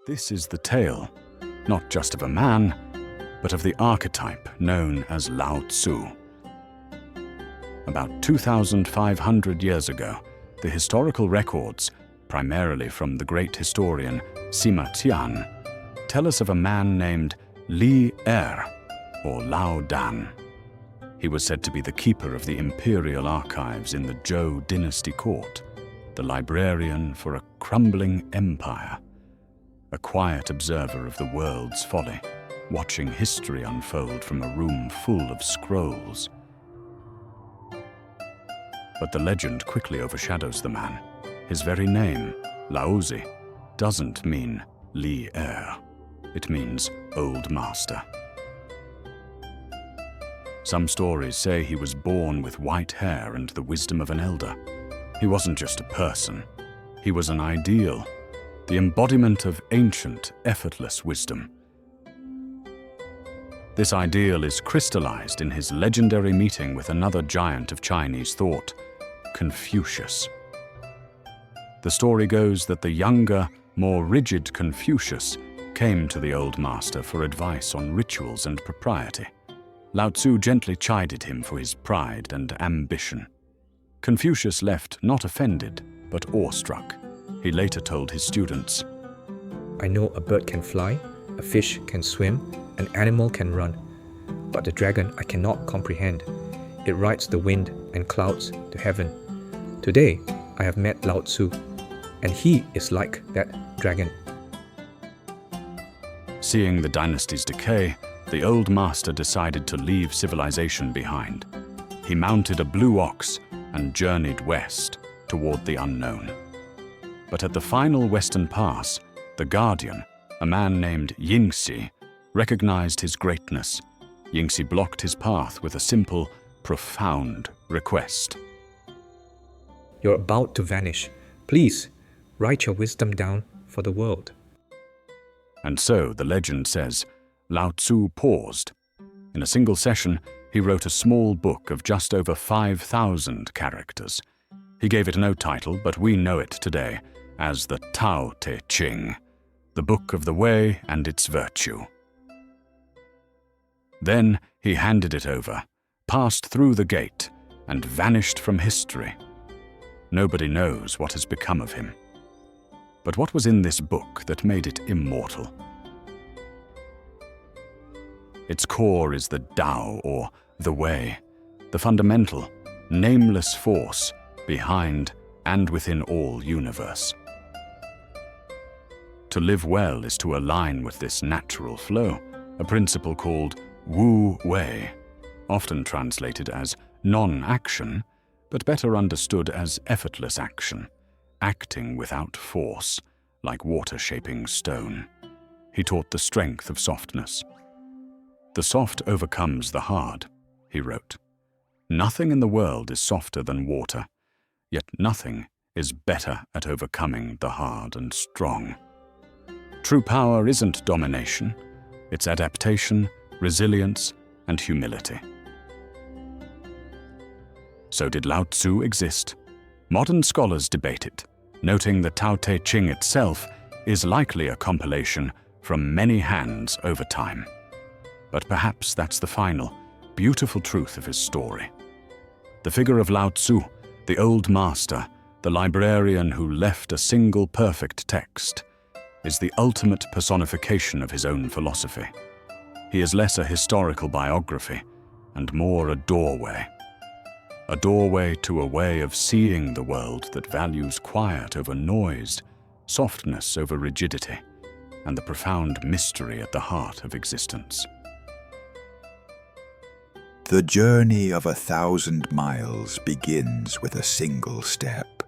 This is the tale, not just of a man, but of the archetype known as Lao Tzu. About 2,500 years ago, the historical records, primarily from the great historian Sima Qian, tell us of a man named Li Er, or Lao Dan. He was said to be the keeper of the imperial archives in the Zhou dynasty court, the librarian for a crumbling empire, a quiet observer of the world's folly, watching history unfold from a room full of scrolls. But the legend quickly overshadows the man. His very name, Lao Tzu, doesn't mean Li Er. It means Old Master. Some stories say he was born with white hair and the wisdom of an elder. He wasn't just a person. He was an ideal, the embodiment of ancient, effortless wisdom. This ideal is crystallized in his legendary meeting with another giant of Chinese thought, Confucius. The story goes that the younger, more rigid Confucius came to the old master for advice on rituals and propriety. Lao Tzu gently chided him for his pride and ambition. Confucius left not offended, but awestruck. He later told his students, "I know a bird can fly, a fish can swim, an animal can run, but the dragon I cannot comprehend. It rides the wind and clouds to heaven. Today, I have met Lao Tzu, and he is like that dragon." Seeing the dynasty's decay, the old master decided to leave civilization behind. He mounted a blue ox and journeyed west toward the unknown. But at the final western pass, the guardian, a man named Yingxi, recognized his greatness. Yingxi blocked his path with a simple, profound request. "You're about to vanish. Please, write your wisdom down for the world." And so, the legend says, Lao Tzu paused. In a single session, he wrote a small book of just over 5,000 characters. He gave it no title, but we know it today as the Tao Te Ching, the Book of the Way and its Virtue. Then he handed it over, passed through the gate, and vanished from history. Nobody knows what has become of him. But what was in this book that made it immortal? Its core is the Tao, or the Way, the fundamental, nameless force behind and within all universe. To live well is to align with this natural flow, a principle called Wu Wei, often translated as non-action, but better understood as effortless action, acting without force, like water shaping stone. He taught the strength of softness. "The soft overcomes the hard," he wrote. "Nothing in the world is softer than water, yet nothing is better at overcoming the hard and strong. True power isn't domination, it's adaptation, resilience, and humility." So did Lao Tzu exist? Modern scholars debate it, noting the Tao Te Ching itself is likely a compilation from many hands over time. But perhaps that's the final, beautiful truth of his story. The figure of Lao Tzu, the old master, the librarian who left a single perfect text, is the ultimate personification of his own philosophy. He is less a historical biography and more a doorway to a way of seeing the world that values quiet over noise, softness over rigidity, and the profound mystery at the heart of existence. The journey of 1,000 miles begins with a single step.